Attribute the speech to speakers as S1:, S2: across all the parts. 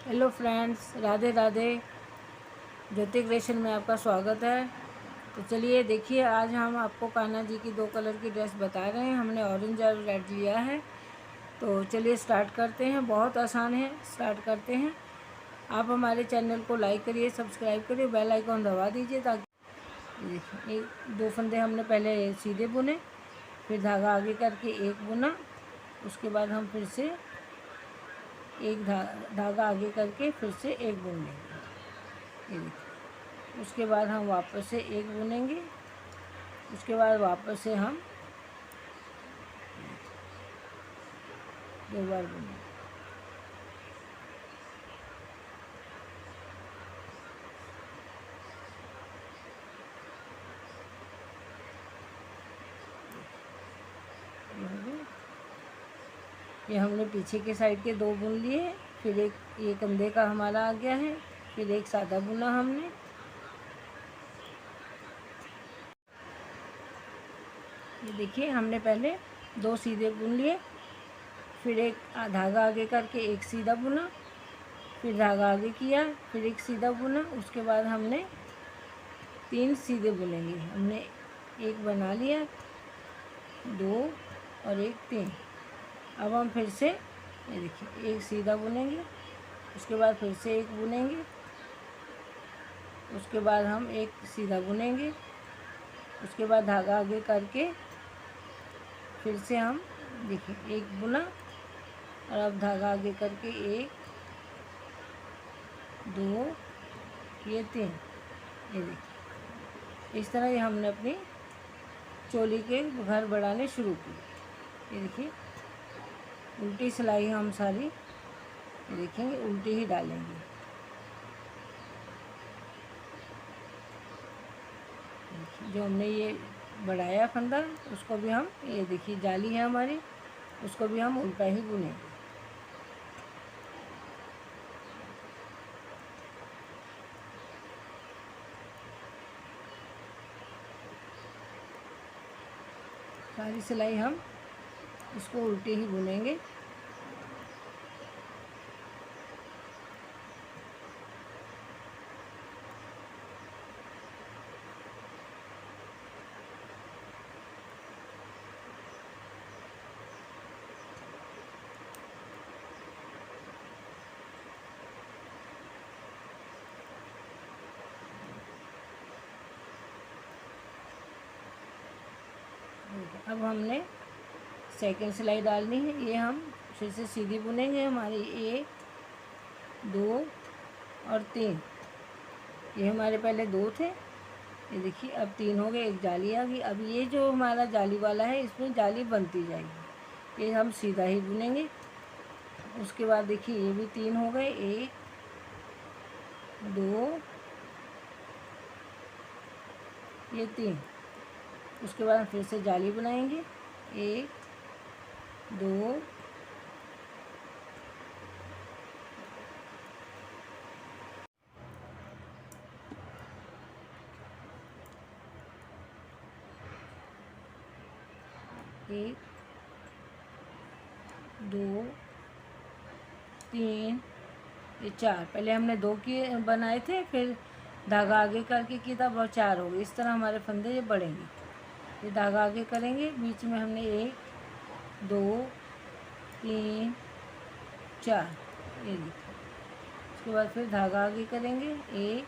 S1: Hello friends, Radhe Radhe. Jyoti creation में आपका स्वागत है। तो चलिए देखिए, आज हम आपको कान्हा जी की 2 कलर की ड्रेस बता रहे हैं। हमने ऑरेंज और रेड लिया है। तो चलिए स्टार्ट करते हैं। बहुत आसान है, स्टार्ट करते हैं। आप हमारे चैनल को लाइक करिए, सब्सक्राइब करिए, बेल आइकॉन दबा दीजिए ताकि देखिए एक 2 फंदे हमने पहले सीधे बुने, फिर धागा आगे करके एक बुना, उसके बाद हम फिर से एक धागा आगे करके फिर से एक बुन लेंगे। ये देखिए, उसके बाद हम वापस से एक बुनेंगे, उसके बाद वापस से हम 2 बार बुनेंगे। ये हमने पीछे के साइड के 2 बुन लिए, फिर एक ये कंधे का हमारा आ गया है, फिर एक सादा बुना हमने। ये देखिए, हमने पहले 2 सीधे बुन लिए, फिर एक धागा आगे करके एक सीधा बुना, फिर धागा आगे किया, फिर एक सीधा बुना, उसके बाद हमने 3 सीधे बुनेंगे। हमने एक बना लिया, 2 और एक 3। अब हम फिर से ये देखिए एक सीधा बुनेंगे, उसके बाद फिर से एक बुनेंगे, उसके बाद हम एक सीधा बुनेंगे, उसके बाद धागा आगे करके फिर से हम देखिए एक बुना, और अब धागा आगे करके 1 2 ये 3। ये देखिए, इस तरह ये हमने अपनी चोली के घर बढ़ाने शुरू किए। ये देखिए, उल्टी सिलाई हम सारी देखेंगे, उल्टी ही डालेंगे। जो हमने ये बढ़ाया फंदा, उसको भी हम ये देखिए जाली है हमारी, उसको भी हम उल्टा ही बुनेंगे। सारी सिलाई हम इसको उल्टी ही बुनेंगे। अब हमने सेकंड सिलाई डालनी है। ये हम फिर से सीधी बुनेंगे। हमारी 1 2 और 3। ये हमारे पहले 2 थे, ये देखिए अब 3 हो गए, एक जाली आ गई। अब ये जो हमारा जाली वाला है, इसमें जाली बनती जाएगी। ये हम सीधा ही बुनेंगे। उसके बाद देखिए ये भी 3 हो गए, 1 2 ये 3। उसके बाद हम फिर से जाली बनाएंगे, 1 2 1 2 3 ये 4। पहले हमने 2 किए बनाए थे, फिर धागा आगे करके किया था, बहुत 4 हो गए। इस तरह हमारे फंदे ये बढ़ेंगे। ये धागा आगे करेंगे, बीच में हमने 1 2 3 4 ये देखिए। उसके बाद फिर धागा आगे करेंगे 1,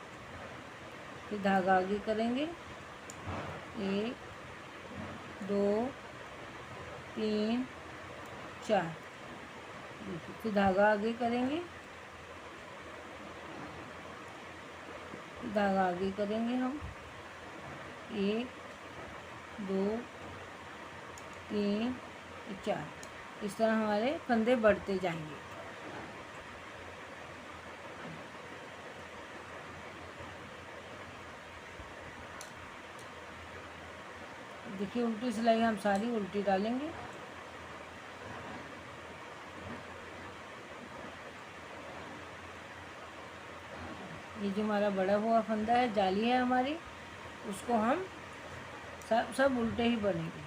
S1: फिर धागा आगे करेंगे 1 2 3 4 देखिए। फिर धागा आगे करेंगे, धागा आगे करेंगे हम 1 2 3 4। इस तरह हमारे फंदे बढ़ते जाएंगे। देखिए, उल्टी सिलाई हम सारी उल्टी डालेंगे। ये जो हमारा बड़ा हुआ फंदा है, जाली है हमारी, उसको हम सब उल्टे ही बनेंगे।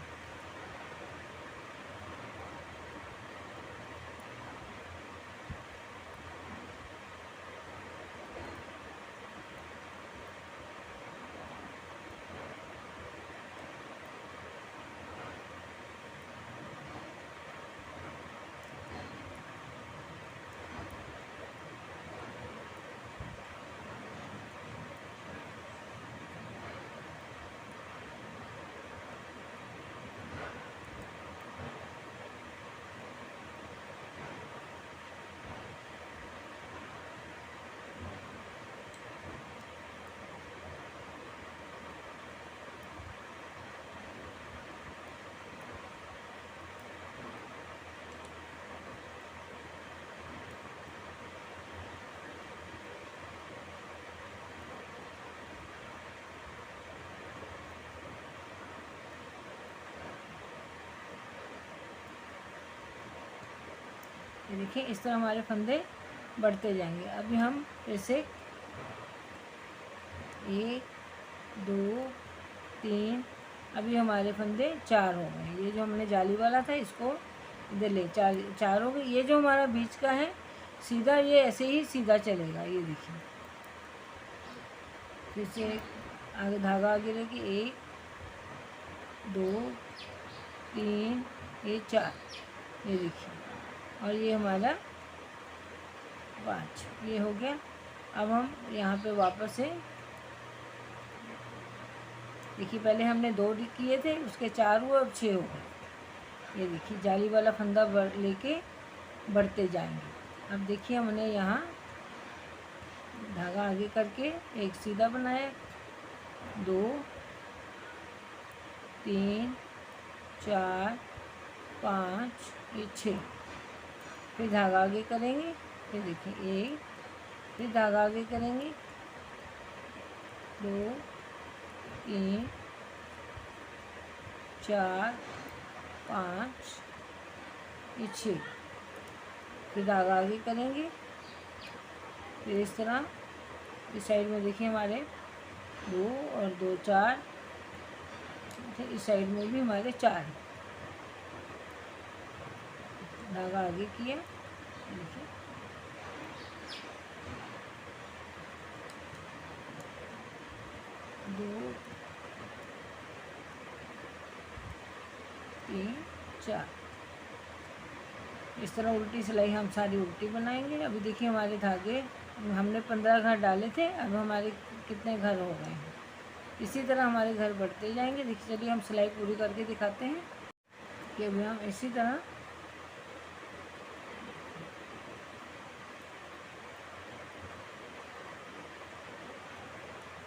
S1: ये देखिए इस तरह हमारे फंदे बढ़ते जाएंगे। अभी हम ऐसे 1 2 3, अभी हमारे फंदे 4 हो गए। ये जो हमने जाली वाला था इसको इधर ले 4 हो गए। ये जो हमारा बीच का है सीधा, ये ऐसे ही सीधा चलेगा। ये देखिए फिर से आगे धागा आगे रहेगी 1 2 3, ये 4, ये देखिए, और ये हमारा 5, ये हो गया। अब हम यहाँ पे वापस से देखिए, पहले हमने 2 किए थे, उसके 4 हुए, अब 6 हो गए। ये देखिए जाली वाला फंदा लेके बढ़ते जाएंगे। अब देखिए हमने यहाँ धागा आगे करके एक सीधा बनाया, 2 3 4 5, ये 6, फिर धागा आगे करेंगे, फिर देखिए 1, फिर धागा आगे करेंगे 2 3 4 5, ये 6, फिर धागा आगे करेंगे, फिर इस तरह इस साइड में देखिए हमारे 2 और 2 4, इस साइड में भी हमारे 4, धागा आगे किया, देखिए 2 3 4, इस तरह उल्टी सिलाई हम सारी उल्टी बनाएंगे। अभी देखिए हमारे धागे हमने 15 घर डाले थे, अब हमारे कितने घर हो गए हैं। इसी तरह हमारे घर बढ़ते जाएंगे। देखिए चलिए हम सिलाई पूरी करके दिखाते हैं कि अभी हम इसी तरह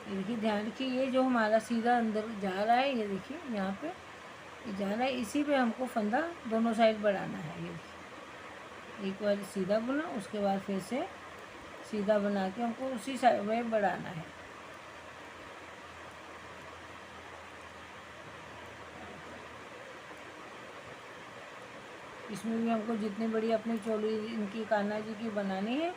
S1: ये देखिए, ध्यान रखिए ये जो हमारा सीधा अंदर जा रहा है, ये देखिए यहाँ पे ये जा रहा है, इसी पे हमको फंदा दोनों साइड बढ़ाना है। ये देखिए एक बार सीधा बुना, उसके बाद फिर से सीधा बना के हमको उसी साइड में बढ़ाना है। इसमें भी हमको जितनी बड़ी अपनी चोली इनकी कान्हा जी की बनानी है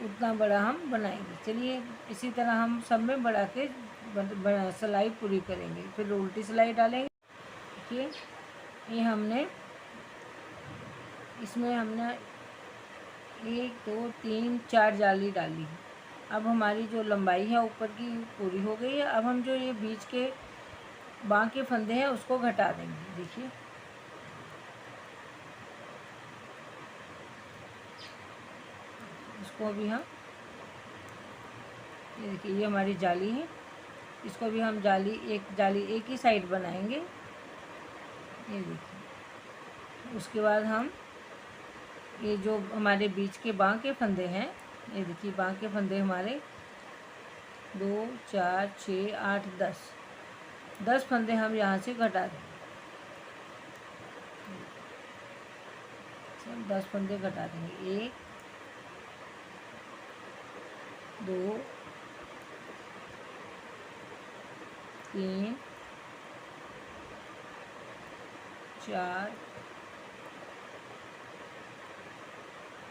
S1: उतना बड़ा हम बनाएंगे। चलिए इसी तरह हम सब में बढ़ा के सिलाई पूरी करेंगे, फिर उल्टी सिलाई डालेंगे। देखिए ये हमने इसमें हमने 1 2 3 4 जाली डाली है। अब हमारी जो लंबाई है ऊपर की पूरी हो गई है। अब हम जो ये बीच के बाँ के फंदे हैं उसको घटा देंगे। देखिए इसको भी हम ये देखिए ये हमारी जाली है, इसको भी हम जाली एक ही साइड बनाएंगे। ये देखिए उसके बाद हम ये जो हमारे बीच के बाँ के फंदे हैं, ये देखिए बाँ के फंदे हमारे 2 4 6 8 10 फंदे हम यहाँ से घटा देंगे। 10 फंदे घटा देंगे, 1 2 3 4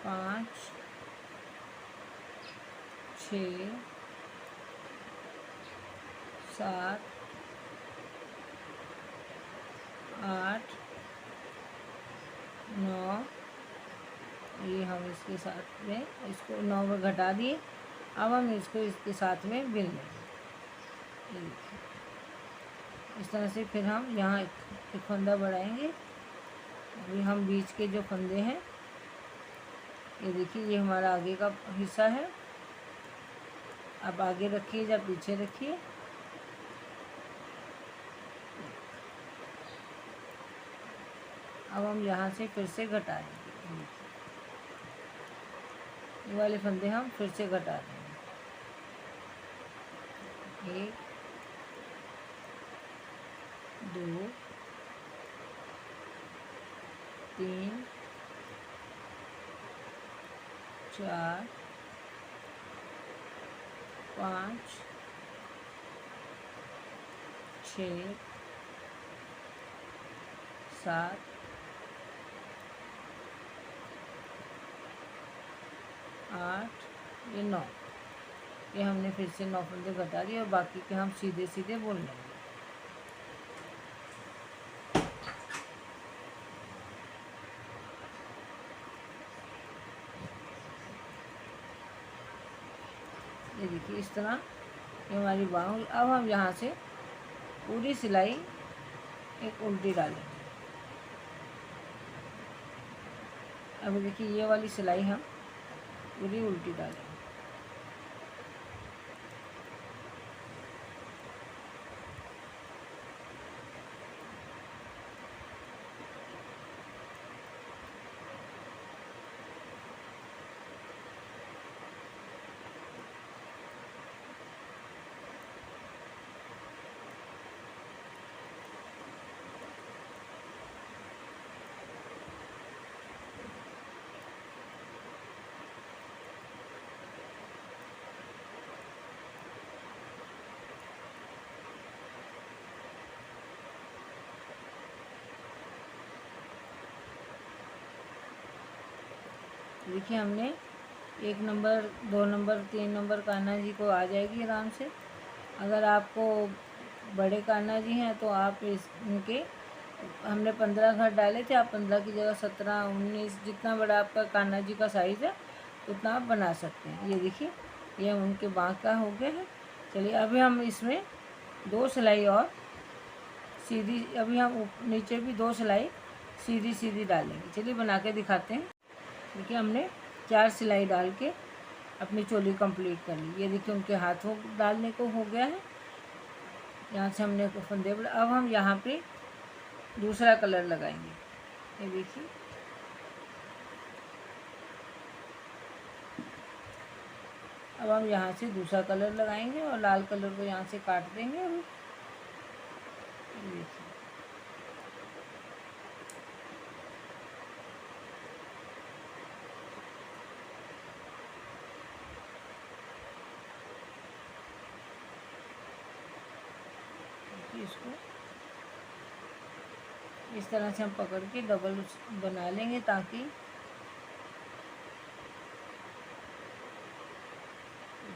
S1: 5 6 7 8 9, ये हम इसके साथ में इसको 9 में घटा दिए। अब हम इसको इसके साथ में बिन लेंगे। इस तरह से फिर हम यहाँ एक फंदा बढ़ाएंगे। अभी हम बीच के जो फंदे हैं, ये देखिए ये हमारा आगे का हिस्सा है। अब आगे रखिए या पीछे रखिए। अब हम यहाँ से फिर से घटाएंगे, ये वाले फंदे हम फिर से घटा देंगे। 1 2 3 4 5 6 7 8, ये 9, ये हमने फिर से 9 फंदे घटा दिए और बाकी के हम सीधे सीधे बुन लेंगे। ये देखिए इस तरह ये हमारी बाँह हुई। अब हम यहाँ से पूरी सिलाई एक उल्टी डालेंगे। अब देखिए ये वाली सिलाई हम पूरी उल्टी डालेंगे। देखिए हमने 1 number 2 number 3 number Kanha ji को आ जाएगी आराम से। अगर आपको बड़े कान्हा जी हैं तो आप इनके हमने 15 घर डाले थे, आप 15 की जगह 17, 19 जितना बड़ा आपका कान्हा जी का साइज़ है उतना आप बना सकते हैं। ये देखिए ये उनके बाँह का हो गया है। चलिए अभी हम इसमें 2 सिलाई और सीधी, अभी हम नीचे भी 2 सिलाई सीधी सीधी डालेंगे। चलिए बना के दिखाते हैं। देखिए हमने 4 सिलाई डाल के अपनी चोली कंप्लीट कर ली। ये देखिए उनके हाथों डालने को हो गया है। यहाँ से हमने फंदे। अब हम यहाँ पे दूसरा कलर लगाएंगे। ये देखिए अब हम यहाँ से दूसरा कलर लगाएंगे और लाल कलर को यहाँ से काट देंगे। अभी देखिए इसको इस तरह से हम पकड़ के डबल बना लेंगे ताकि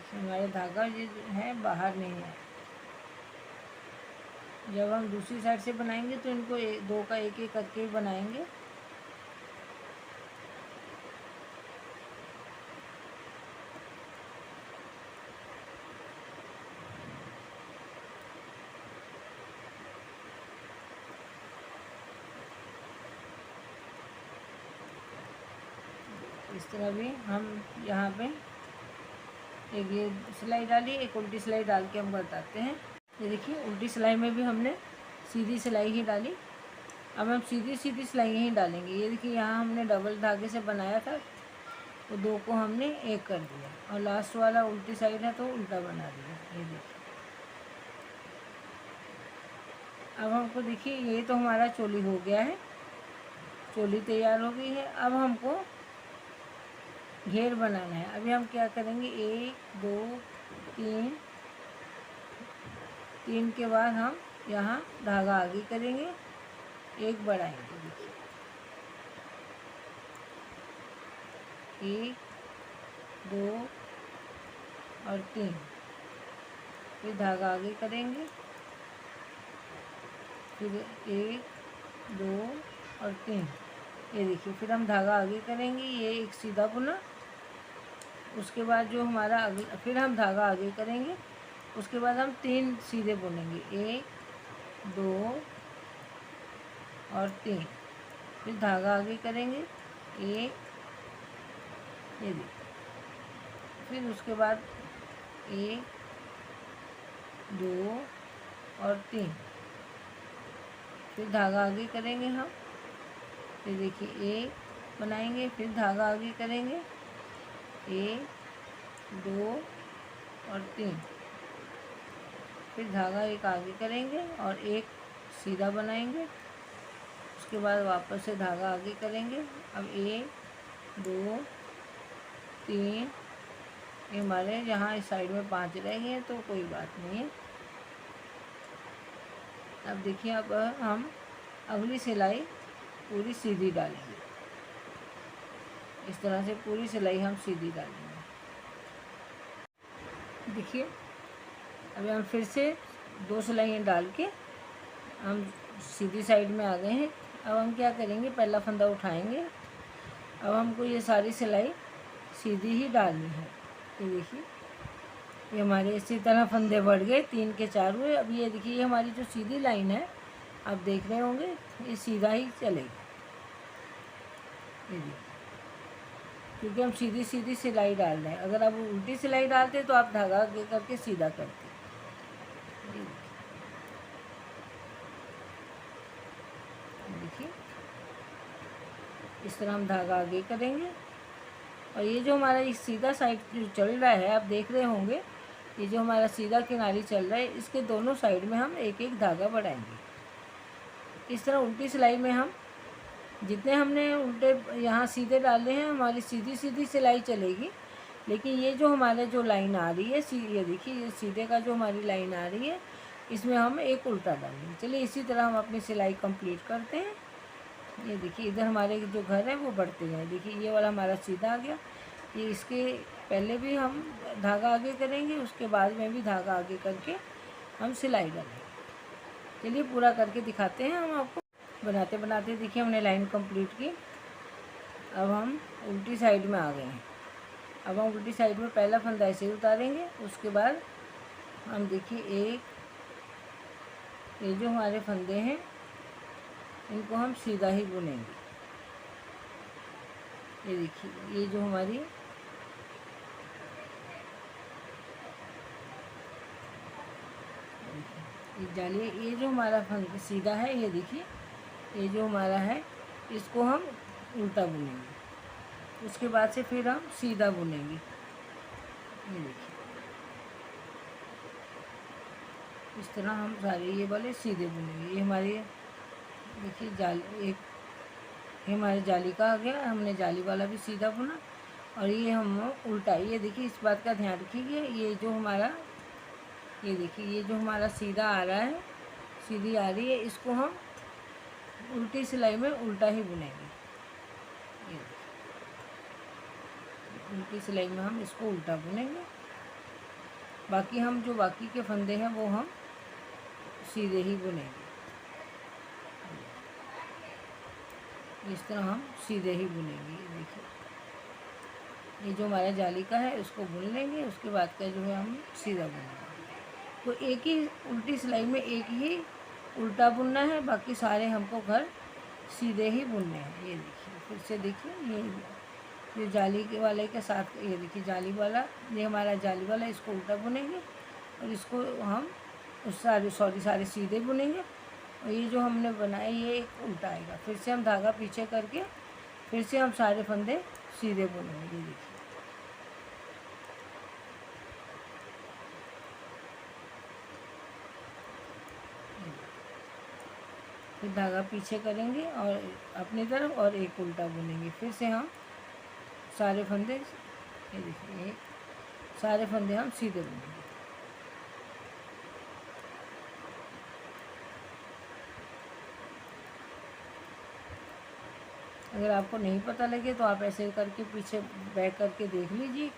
S1: हमारे धागा ये है बाहर नहीं आए। जब हम दूसरी साइड से बनाएंगे तो इनको दो का एक एक करके ही बनाएंगे। इस तरह भी हम यहाँ पे एक ये सिलाई डाली, एक उल्टी सिलाई डाल के हम बताते हैं। ये देखिए उल्टी सिलाई में भी हमने सीधी सिलाई ही डाली। अब हम सीधी सीधी सिलाई ही डालेंगे। ये देखिए यहाँ हमने डबल धागे से बनाया था तो 2 को हमने एक कर दिया और लास्ट वाला उल्टी साइड है तो उल्टा बना दिया। ये देखिए अब हमको देखिए ये तो हमारा चोली हो गया है, चोली तैयार हो गई है। अब हमको घेर बनाना है। अभी हम क्या करेंगे 1 2 3, 3 के बाद हम यहाँ धागा आगे करेंगे, एक बढ़ाएंगे। देखिए 1 2 और 3, फिर धागा आगे करेंगे, फिर 1 2 और 3। ये देखिए फिर हम धागा आगे करेंगे, ये एक सीधा बुना। उसके बाद जो हमारा अगला, फिर हम धागा आगे करेंगे, उसके बाद हम 3 सीधे बुनेंगे, 1 2 और 3। फिर धागा आगे करेंगे 1, ये देखिए फिर उसके बाद 1 2 और 3, फिर धागा आगे करेंगे हम। फिर देखिए 1 बनाएंगे, फिर धागा आगे करेंगे 1 2 और 3, फिर धागा एक आगे करेंगे और एक सीधा बनाएंगे। उसके बाद वापस से धागा आगे करेंगे। अब 1 2 3, ये हमारे यहाँ इस साइड में 5 रह गए हैं तो कोई बात नहीं है। अब देखिए अब हम अगली सिलाई पूरी सीधी डालेंगे। इस तरह से पूरी सिलाई हम सीधी डालेंगे। देखिए अभी हम फिर से 2 सिलाइयाँ डाल के हम सीधी साइड में आ गए हैं। अब हम क्या करेंगे, पहला फंदा उठाएंगे। अब हमको ये सारी सिलाई सीधी ही डालनी है। ये देखिए ये हमारे इसी तरह फंदे बढ़ गए, 3 के 4 हुए। अब ये देखिए ये हमारी जो सीधी लाइन है आप देख रहे होंगे, ये सीधा ही चलेगी। ये देखिए क्योंकि हम सीधी सीधी सिलाई डाल रहे हैं। अगर आप उल्टी सिलाई डालते तो आप धागा आगे करके सीधा करते। देखिए इस तरह हम धागा आगे करेंगे। और ये जो हमारा ये सीधा साइड जो चल रहा है आप देख रहे होंगे, ये जो हमारा सीधा किनारी चल रहा है इसके दोनों साइड में हम एक एक धागा बढ़ाएंगे। इस तरह उल्टी सिलाई में हम जितने हमने उल्टे यहाँ सीधे डाले हैं हमारी सीधी सीधी सिलाई चलेगी। लेकिन ये जो हमारे जो लाइन आ रही है ये देखिए ये सीधे का जो हमारी लाइन आ रही है इसमें हम एक उल्टा डालेंगे। चलिए इसी तरह हम अपनी सिलाई कंप्लीट करते हैं। ये देखिए इधर हमारे जो घर है वो बढ़ते गए। देखिए ये वाला हमारा सीधा आ गया। ये इसके पहले भी हम धागा आगे करेंगे, उसके बाद में भी धागा आगे करके हम सिलाई डालेंगे। चलिए पूरा करके दिखाते हैं हम आपको। बनाते बनाते देखिए हमने लाइन कंप्लीट की। अब हम उल्टी साइड में आ गए हैं। अब हम उल्टी साइड में पहला फंदा ऐसे ही उतारेंगे। उसके बाद हम देखिए ये जो हमारे फंदे हैं इनको हम सीधा ही बुनेंगे। ये देखिए ये जो हमारी ये जाली, ये जो हमारा फंदा सीधा है ये देखिए ये जो हमारा है इसको हम उल्टा बुनेंगे। उसके बाद से फिर हम सीधा बुनेंगे। ये देखिए इस तरह हम सारे ये वाले सीधे बुनेंगे। ये हमारी देखिए जाली, एक ये हमारी जाली का आ गया। हमने जाली वाला भी सीधा बुना और ये हम उल्टा। ये देखिए इस बात का ध्यान रखिए, ये जो हमारा ये देखिए ये जो हमारा सीधा आ रहा है सीधी आ रही है इसको हम उल्टी सिलाई में उल्टा ही बुनेंगे। ये उल्टी सिलाई में हम इसको उल्टा बुनेंगे। बाकी हम जो बाकी के फंदे हैं वो हम सीधे ही बुनेंगे। इस तरह हम सीधे ही बुनेंगे। ये देखिए ये जो हमारा जाली का है उसको बुन लेंगे, उसके बाद का जो है हम सीधा बुनेंगे। तो एक ही उल्टी सिलाई में एक ही उल्टा बुनना है, बाकी सारे हमको घर सीधे ही बुनने हैं। ये देखिए फिर से देखिए ये जाली के वाले के साथ ये देखिए जाली वाला, ये हमारा जाली वाला इसको उल्टा बुनेंगे और इसको हम सारे सीधे बुनेंगे। और ये जो हमने बनाया ये एक उल्टा आएगा। फिर से हम धागा पीछे करके फिर से हम सारे फंदे सीधे बुनेंगे। ये देखिए फिर धागा पीछे करेंगे और अपनी तरफ और एक उल्टा बुनेंगे। फिर से हम सारे फंदे ये देखिए सारे फंदे हम सीधे बुनेंगे। अगर आपको नहीं पता लगे तो आप ऐसे करके पीछे बैक करके देख लीजिए।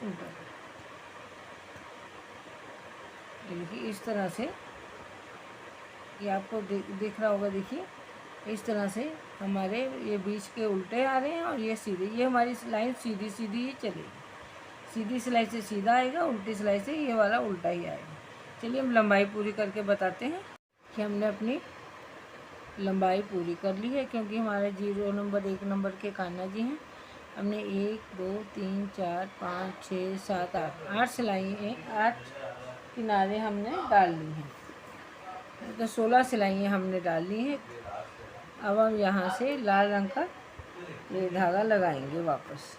S1: उल्टा देखिए इस तरह से ये आपको दिख रहा होगा। देखिए इस तरह से हमारे ये बीच के उल्टे आ रहे हैं और ये सीधे। ये हमारी लाइन सीधी सीधी ही चलेगी। सीधी सिलाई से सीधा आएगा, उल्टी सिलाई से ये वाला उल्टा ही आएगा। चलिए हम लंबाई पूरी करके बताते हैं कि हमने अपनी लंबाई पूरी कर ली है, क्योंकि हमारे 0 नंबर 1 नंबर के कान्हा जी हैं। हमने 1 2 3 4 5 6 7 8 सिलाई 8 किनारे हमने डाल ली हैं। तो 16 सिलाइयाँ हमने डाल ली हैं। अब हम यहाँ से लाल रंग का ये धागा लगाएंगे वापस।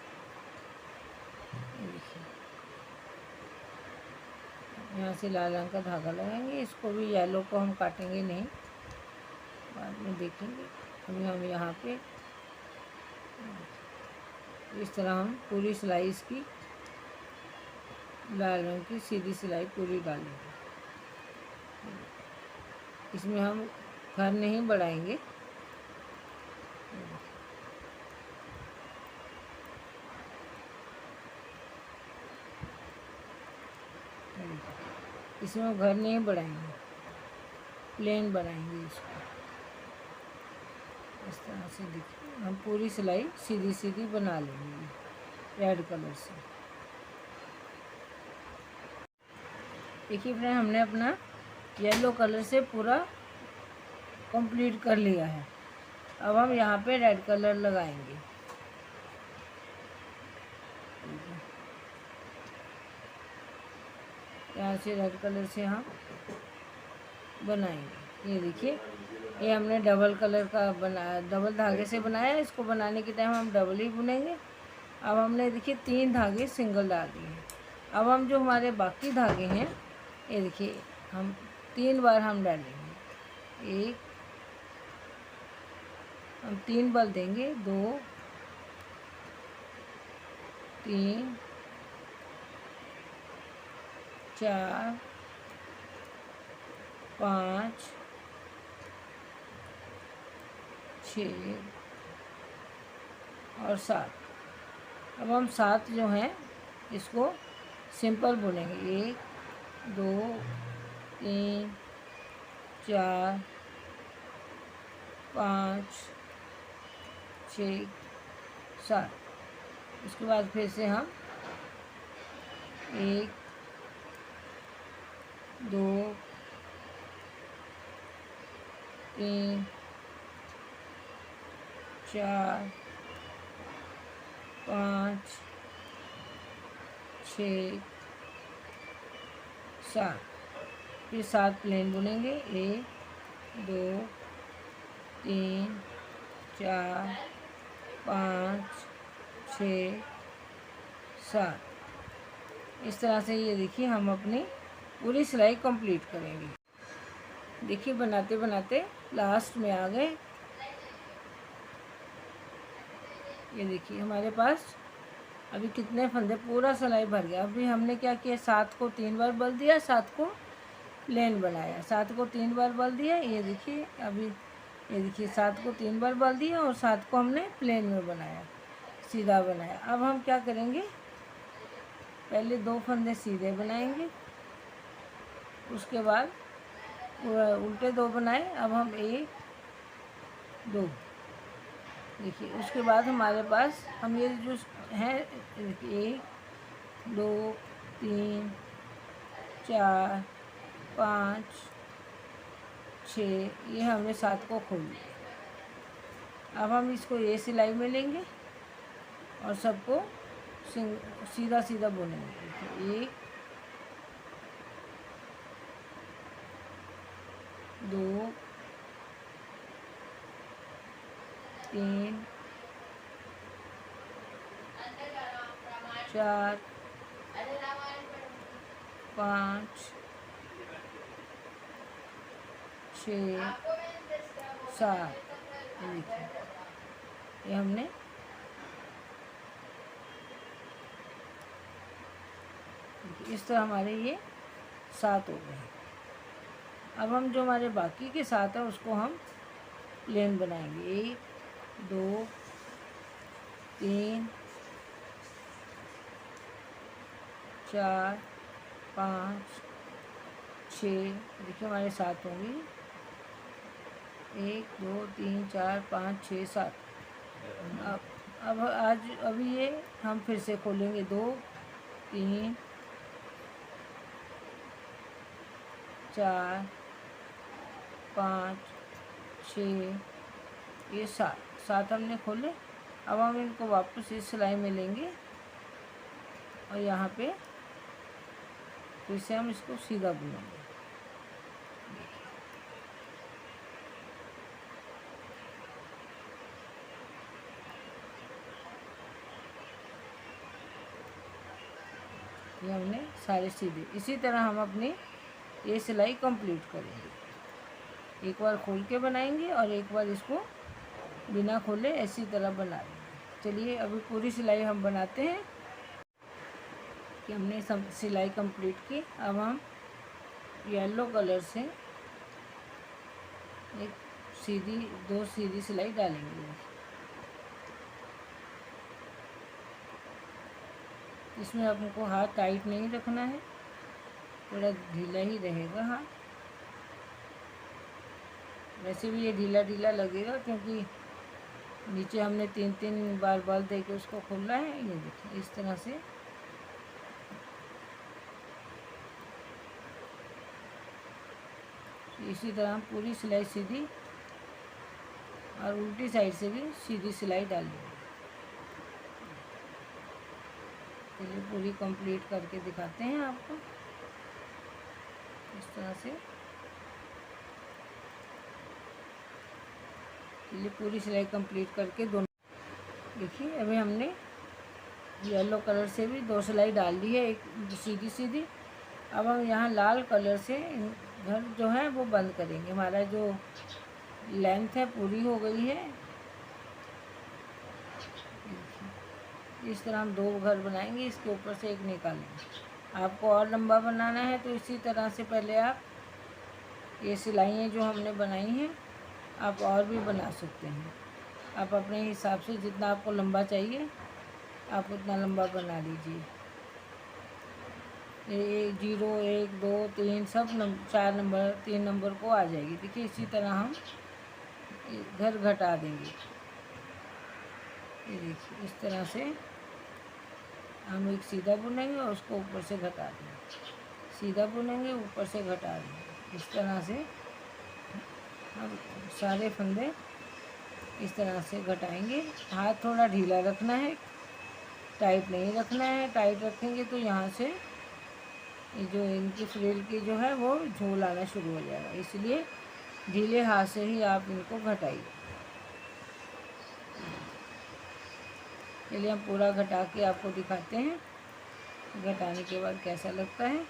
S1: यहाँ से लाल रंग का धागा लगाएंगे। इसको भी येलो को हम काटेंगे नहीं, बाद में देखेंगे। अभी हम यहाँ पे इस तरह हम पूरी सिलाई इसकी लाल रंग की सीधी सिलाई पूरी डालेंगे। इसमें हम घर नहीं बढ़ाएंगे। इसमें घर नहीं बढ़ाएंगे, प्लेन बनाएंगे इसको। इस तरह से देखिए हम पूरी सिलाई सीधी सीधी बना लेंगे रेड कलर से। देखिए फ्रेंड, हमने अपना येलो कलर से पूरा कंप्लीट कर लिया है। अब हम यहाँ पे रेड कलर लगाएंगे। यहाँ से रेड कलर से हम बनाएंगे। ये देखिए, ये हमने डबल कलर का बनाया, डबल धागे से बनाया। इसको बनाने के टाइम हम डबल ही बुनेंगे। अब हमने देखिए 3 धागे सिंगल डाल दिए हैं। अब हम जो हमारे बाकी धागे हैं, ये देखिए हम 3 बार हम डालेंगे। एक, हम 3 बल देंगे, 2 3 4 5 6 और 7। अब हम 7 जो हैं इसको सिंपल बुनेंगे। 1 2 3 4 5 6 7। उसके बाद फिर से हम 1 2 3 4 5 6 7। फिर 7 प्लेन बुनेंगे। 1 2 3 4 5 6 7। इस तरह से ये देखिए हम अपनी पूरी सिलाई कंप्लीट करेंगे। देखिए बनाते बनाते लास्ट में आ गए। ये देखिए हमारे पास अभी कितने फंदे, पूरा सिलाई भर गया। अभी हमने क्या किया, 7 को 3 बार बल दिया, 7 को प्लेन बनाया, 7 को 3 बार बल दिया। ये देखिए अभी, ये देखिए 7 को 3 बार बल दिया और 7 को हमने प्लेन में बनाया, सीधा बनाया। अब हम क्या करेंगे, पहले 2 फंदे सीधे बनाएंगे, उसके बाद उल्टे 2 बनाए। अब हम 1 2, देखिए उसके बाद हमारे पास हम ये जो है, 1 2 3 4 5 6, ये हमने 7 को खोल लिया। अब हम इसको ये सिलाई में लेंगे और सबको सीधा सीधा बुनेंगे। 1 2 3 4 5 6 7। देखिए ये हमने इस तरह हमारे ये 7 हो गए। अब हम जो हमारे बाकी के 7 है उसको हम प्लेन बनाएंगे। 1 2 3 4 5 6। देखिए हमारे 7 होंगे, 1 2 3 4 5 6 7। अब अभी ये हम फिर से खोलेंगे। 2 3 4 5 6, ये 7 हमने खोले। अब हम इनको वापस इस सिलाई में लेंगे और यहाँ पे फिर से हम इसको सीधा बुनेंगे। ये हमने सारे सीधे, इसी तरह हम अपनी ये सिलाई कंप्लीट करेंगे। एक बार खोल के बनाएंगे और एक बार इसको बिना खोले ऐसी तरह बना लेंगे। चलिए अभी पूरी सिलाई हम बनाते हैं। कि हमने सब सिलाई कंप्लीट की। अब हम येलो कलर से एक सीधी 2 सीधी सिलाई डालेंगे। इसमें आपको हाथ टाइट नहीं रखना है, थोड़ा ढीला ही रहेगा हाथ। वैसे भी ये ढीला ढीला लगेगा क्योंकि नीचे हमने 3 बार बल दे के उसको खोला है। ये देखिए इस तरह से इसी तरह हम पूरी सिलाई सीधी और उल्टी साइड से भी सीधी सिलाई डालेंगे। चलिए पूरी कंप्लीट करके दिखाते हैं आपको। इस तरह से चलिए पूरी सिलाई कंप्लीट करके दोनों देखिए। अभी हमने येलो कलर से भी 2 सिलाई डाल दी है, एक सीधी सीधी। अब हम यहाँ लाल कलर से घर जो है वो बंद करेंगे। हमारा जो लेंथ है पूरी हो गई है। इस तरह हम 2 घर बनाएंगे, इसके ऊपर से एक निकालेंगे। आपको और लंबा बनाना है तो इसी तरह से पहले आप ये सिलाइयाँ जो हमने बनाई हैं आप और भी बना सकते हैं। आप अपने हिसाब से जितना आपको लंबा चाहिए आप उतना लंबा बना लीजिए। 0 1 2 3 सब 4 नंबर 3 नंबर को आ जाएगी। देखिए इसी तरह हम घर घटा देंगे। ये देखिए इस तरह से हम एक सीधा बुनेंगे और उसको ऊपर से घटा देंगे, सीधा बुनेंगे ऊपर से घटा देंगे। इस तरह से हम सारे फंदे इस तरह से घटाएंगे। हाथ थोड़ा ढीला रखना है, टाइट नहीं रखना है। टाइट रखेंगे तो यहाँ से ये जो इनकी फ्रिल की जो है वो झोल आना शुरू हो जाएगा, इसलिए ढीले हाथ से ही आप इनको घटाइए। चलिए हम पूरा घटा के आपको दिखाते हैं घटाने के बाद कैसा लगता है।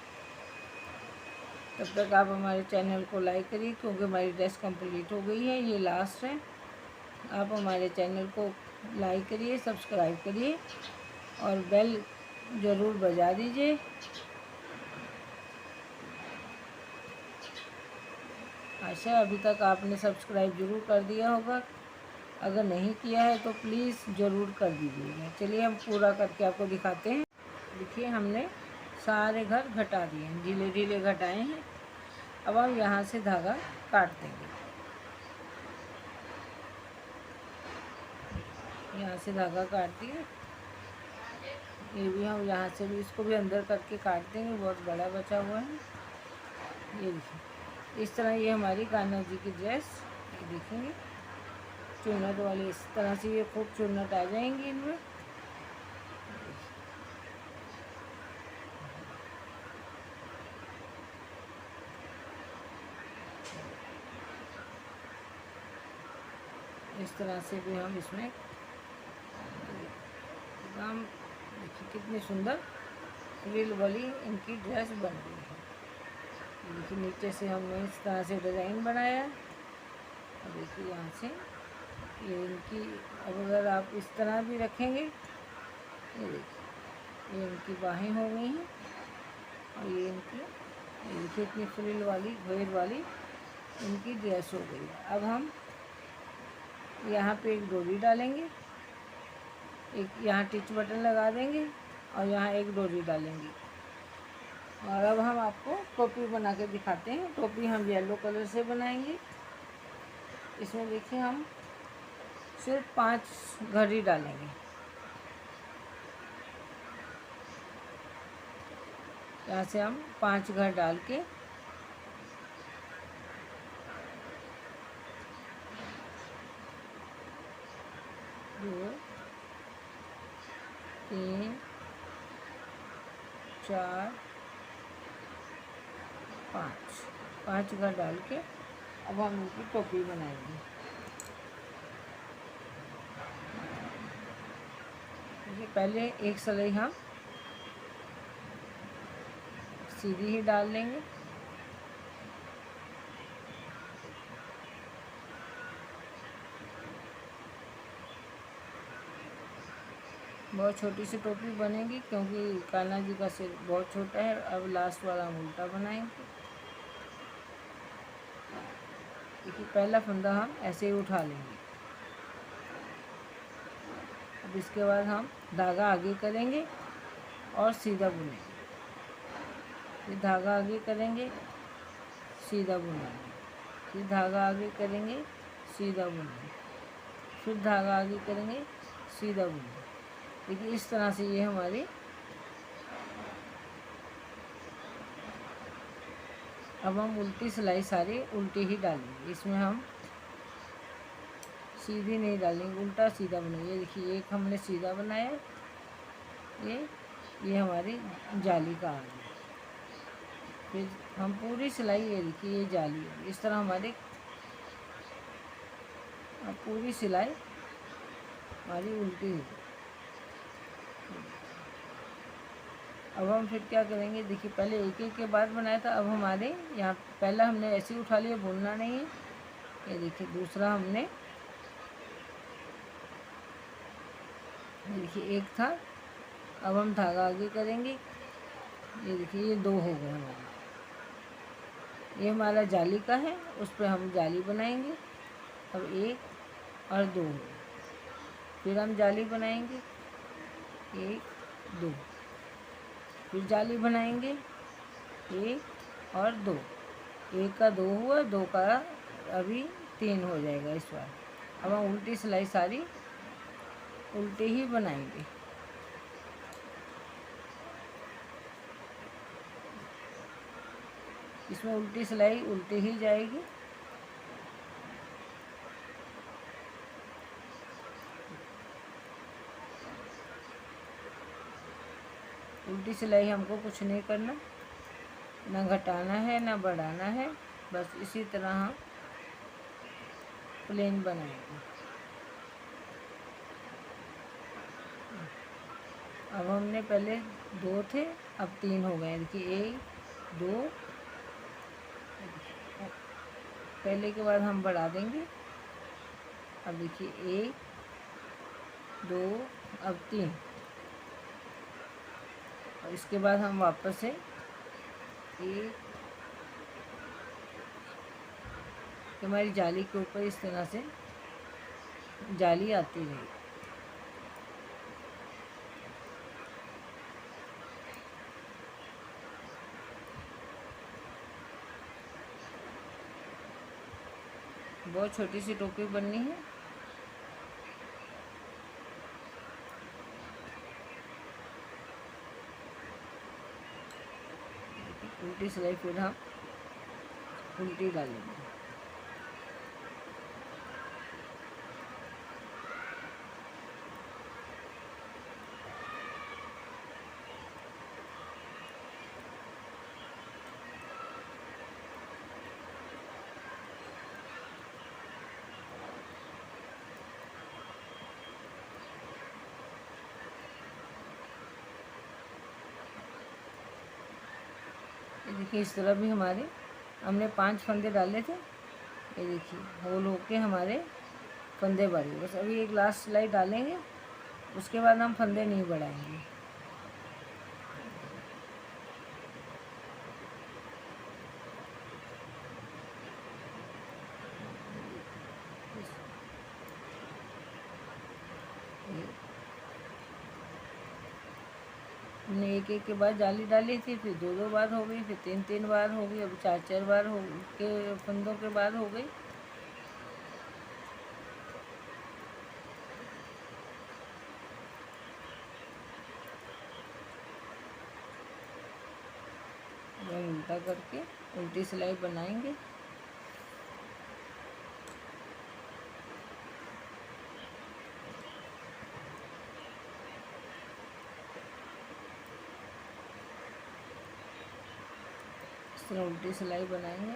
S1: तब तक आप हमारे चैनल को लाइक करिए क्योंकि हमारी ड्रेस कंप्लीट हो गई है, ये लास्ट है। आप हमारे चैनल को लाइक करिए, सब्सक्राइब करिए और बेल ज़रूर बजा दीजिए। आशा अभी तक आपने सब्सक्राइब ज़रूर कर दिया होगा, अगर नहीं किया है तो प्लीज़ ज़रूर कर दीजिएगा। चलिए हम पूरा करके आपको दिखाते हैं। देखिए हमने सारे घर घटा दिए हैं, ढीले ढीले घटाए हैं। अब हम यहाँ से धागा काट देंगे। यहाँ से धागा काट दिए, ये भी हम यहाँ से भी इसको भी अंदर करके काट देंगे, बहुत बड़ा बचा हुआ है। ये देखिए इस तरह ये हमारी कान्हा जी की ड्रेस, ये देखेंगे चुन्नट वाली, इस तरह से ये खूब चुन्नट आ जाएंगी इनमें। इस तरह से भी हम इसमें एकदम देखिए कितनी सुंदर फ्रिल वाली इनकी ड्रेस बन गई है। देखिए नीचे से हमने इस तरह से डिज़ाइन बनाया है और देखिए यहाँ से ये इनकी, अब अगर आप इस तरह भी रखेंगे, ये देखिए ये इनकी बाहें हो गई हैं और ये इनकी, ये देखिए इतनी फ्रिल वाली घेर वाली इनकी ड्रेस हो गई है। अब हम यहाँ पे एक डोरी डालेंगे, एक यहाँ टिच बटन लगा देंगे और यहाँ एक डोरी डालेंगे। और अब हम आपको टोपी बना के दिखाते हैं। टोपी हम येलो कलर से बनाएंगे। इसमें देखिए हम सिर्फ 5 घड़ी डालेंगे। यहाँ से हम 5 घर डाल के 2 3 4 5 घर डाल के अब हम इनकी टोपी बनाएंगे। पहले एक सिलाई हम सीधी ही डाल लेंगे, बहुत छोटी सी टोपी बनेगी क्योंकि कान्हा जी का सिर बहुत छोटा है। अब लास्ट वाला हम उल्टा बनाएंगे। देखिए पहला फंदा हम ऐसे ही उठा लेंगे। अब इसके बाद हम धागा आगे करेंगे और सीधा बुनेंगे। फिर धागा आगे करेंगे, सीधा बुनेंगे, फिर धागा आगे करेंगे, सीधा बुनेंगे, फिर धागा आगे करेंगे, सीधा बुनेंगे। देखिए इस तरह से ये हमारी अब हम उल्टी सिलाई सारी उल्टी ही डालेंगे। इसमें हम सीधी नहीं डालेंगे, उल्टा सीधा बनाएंगे। ये देखिए एक हमने सीधा बनाया, ये हमारी जाली का आ गया। फिर हम पूरी सिलाई, ये देखिए ये जाली है। इस तरह हमारी पूरी सिलाई हमारी उल्टी है। अब हम फिर क्या करेंगे, देखिए पहले एक एक के बाद बनाया था। अब हमारे यहाँ पहला हमने ऐसे ही उठा लिया, भूलना नहीं है। ये देखिए दूसरा हमने, देखिए एक था। अब हम धागा आगे करेंगे। ये देखिए ये दो हो गए हमारे। ये हमारा जाली का है, उस पर हम जाली बनाएंगे। अब एक और दो, फिर हम जाली बनाएंगे, एक दो, फिर जाली बनाएंगे, एक और दो। एक का दो हुआ, दो का अभी तीन हो जाएगा इस बार। अब हम उल्टी सिलाई सारी उल्टी ही बनाएंगे। इसमें उल्टी सिलाई उल्टी ही जाएगी। उल्टी सिलाई हमको कुछ नहीं करना, ना घटाना है ना बढ़ाना है, बस इसी तरह हम प्लेन बनाएंगे। अब हमने पहले दो थे, अब तीन हो गए। देखिए एक दो, पहले के बाद हम बढ़ा देंगे। अब देखिए एक दो, अब तीन, और इसके बाद हम वापस से एक, हमारी जाली के ऊपर इस तरह से जाली आती रहेगी। बहुत छोटी सी टोपी बननी है। उल्टी सिलाई फिर हम उल्टी डालेंगे। ये देखिए इस तरह भी हमारे हमने 5 फंदे डाले थे। ये देखिए होल होके हमारे फंदे बढ़े। बस अभी एक लास्ट सिलाई डालेंगे, उसके बाद हम फंदे नहीं बढ़ाएंगे। हमने एक एक के बाद जाली डाली थी, फिर दो दो बार हो गई, फिर तीन तीन बार हो गई, अब चार चार बार हो के फंदों के बाद हो गई। हम उल्टा करके उल्टी सिलाई बनाएंगे। इस तरह उल्टी सिलाई बनाएंगे।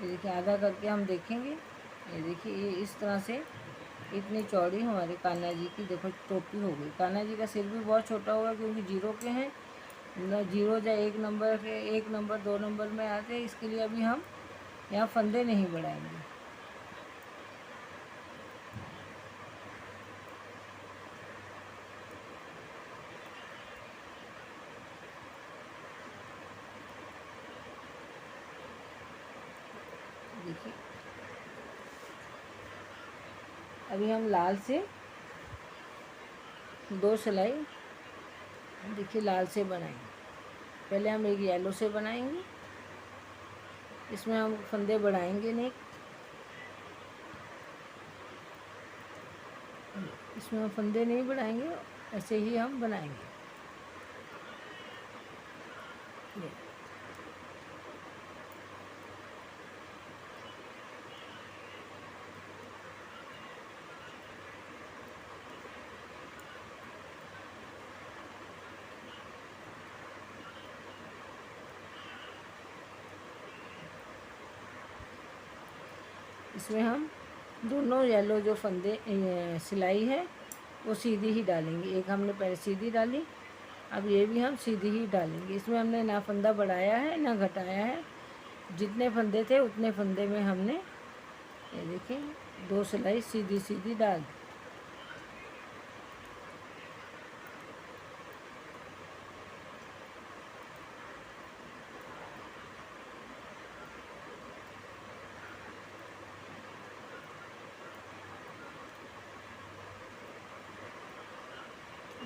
S1: ये देखिए आधा करके हम देखेंगे। ये देखिए ये इस तरह से इतनी चौड़ी हमारे कान्हा जी की देखो टोपी हो गई। कान्हा जी का सिर भी बहुत छोटा होगा क्योंकि जीरो के हैं न, जीरो या एक नंबर के, एक नंबर दो नंबर में आते हैं। इसके लिए अभी हम यहाँ फंदे नहीं बढ़ाएंगे। अभी हम लाल से 2 सिलाई, देखिए लाल से बनाएंगे। पहले हम एक येलो से बनाएंगे, इसमें हम फंदे बढ़ाएंगे नहीं, इसमें हम फंदे नहीं बढ़ाएंगे, ऐसे ही हम बनाएंगे। इसमें हम दोनों येलो जो फंदे सिलाई है वो सीधी ही डालेंगे। एक हमने पहले सीधी डाली, अब ये भी हम सीधी ही डालेंगे। इसमें हमने ना फंदा बढ़ाया है ना घटाया है, जितने फंदे थे उतने फंदे में हमने ये देखिए 2 सिलाई सीधी सीधी डाल दी।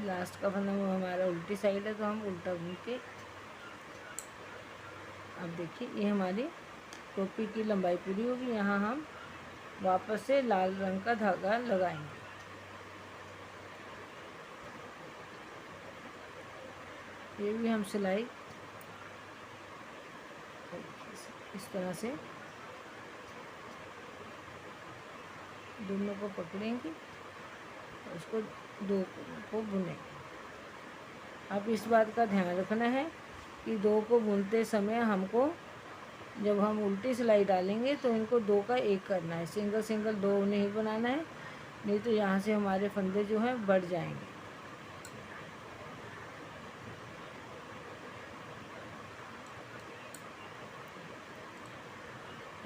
S1: लास्ट का फंदा हमारा उल्टी साइड है तो हम उल्टा बुन के, अब देखिए ये हमारी टोपी की लंबाई पूरी होगी। यहाँ हम वापस से लाल रंग का धागा लगाएंगे। ये भी हम सिलाई इस तरह से दोनों को पकड़ेंगे और इसको 2 को बुनेंगे। अब इस बात का ध्यान रखना है कि 2 को बुनते समय हमको, जब हम उल्टी सिलाई डालेंगे तो इनको 2 का 1 करना है, सिंगल सिंगल 2 नहीं बनाना है, नहीं तो यहाँ से हमारे फंदे जो हैं बढ़ जाएंगे।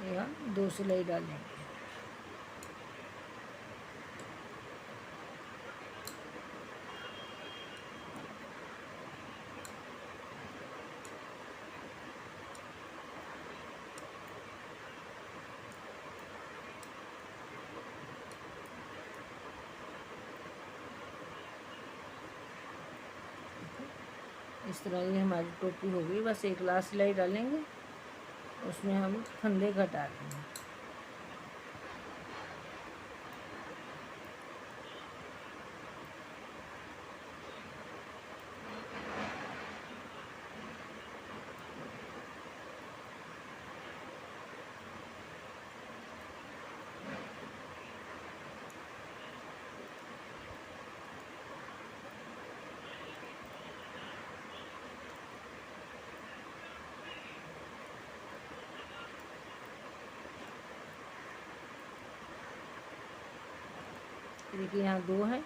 S1: ये हम 2 सिलाई डालेंगे। इस तरह ये हमारी टोपी हो गई। बस एक लास्ट सिलाई डालेंगे, उसमें हम फंदे घटा देंगे। देखिए यहाँ 2 है,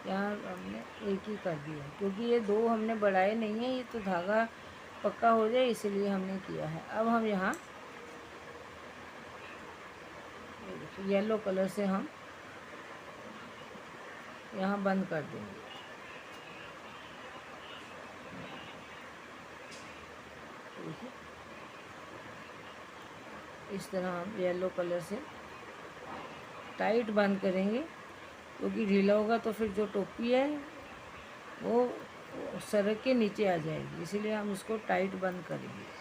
S1: यहाँ हमने 1 ही कर दिया, क्योंकि ये 2 हमने बढ़ाए नहीं है, ये तो धागा पक्का हो जाए इसलिए हमने किया है। अब हम यहाँ येलो कलर से हम यहाँ बंद कर देंगे। इस तरह हम येलो कलर से टाइट बंद करेंगे, क्योंकि ढीला होगा तो फिर जो टोपी है वो सरक के नीचे आ जाएगी, इसीलिए हम इसको टाइट बंद करेंगे।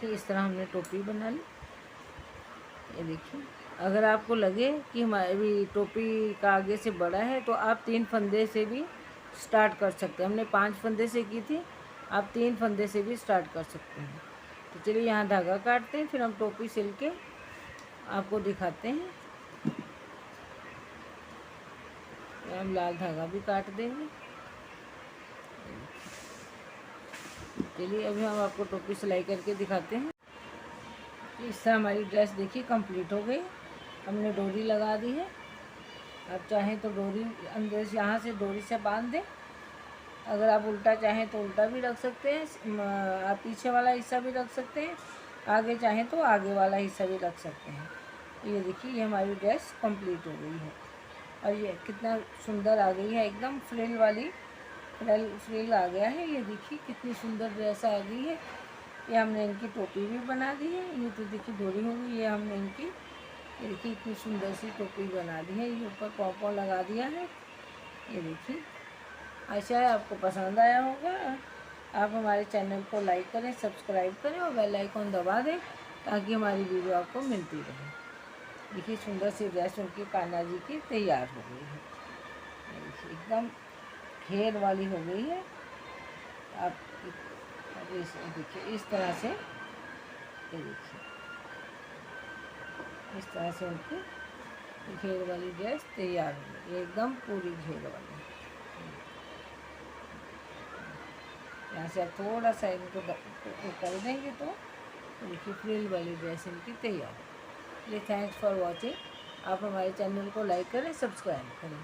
S1: देखिए इस तरह हमने टोपी बना ली। ये देखिए, अगर आपको लगे कि हमारी टोपी का आगे से बड़ा है तो आप 3 फंदे से भी स्टार्ट कर सकते हैं। हमने 5 फंदे से की थी, आप 3 फंदे से भी स्टार्ट कर सकते हैं। तो चलिए यहाँ धागा काटते हैं, फिर हम टोपी सिल के आपको दिखाते हैं। तो हम लाल धागा भी काट देंगे। चलिए अभी हम आपको टोपी सिलाई करके दिखाते हैं। इससे हमारी ड्रेस देखिए कंप्लीट हो गई। हमने डोरी लगा दी है। आप चाहें तो डोरी अंदर से यहाँ से डोरी से बांध दें। अगर आप उल्टा चाहें तो उल्टा भी रख सकते हैं, आप पीछे वाला हिस्सा भी रख सकते हैं, आगे चाहें तो आगे वाला हिस्सा भी रख सकते हैं। ये देखिए ये हमारी ड्रेस कंप्लीट हो गई है और ये कितना सुंदर आ गई है, एकदम फ्रिल वाली फ्रिल आ गया है। ये देखिए कितनी सुंदर ड्रेस आ गई है। ये हमने इनकी टोपी भी बना दी है। ये तो देखिए डोरी हो गई, ये हमने इनकी ये देखिए इतनी सुंदर सी टोपी बना दी है। ये ऊपर पॉपॉ लगा दिया है। ये देखिए, आशा है आपको पसंद आया होगा। आप हमारे चैनल को लाइक करें, सब्सक्राइब करें और बेल आइकन दबा दें ताकि हमारी वीडियो आपको मिलती रहे। देखिए सुंदर सी ड्रेस उनकी कान्हा जी की तैयार हो गई है। देखिए एकदम घेर वाली हो गई है। आप देखिए इस तरह से, ये देखिए इस तरह से उनकी घेर वाली ड्रेस तैयार हो गई, एकदम पूरी घेर वाली। यहाँ से आप थोड़ा सा इनको कर देंगे तो देखिए फ्रिल वाली ड्रेस इनकी तैयार है। Thanks for watching. आप हमारे चैनल को लाइक करें, सब्सक्राइब करें।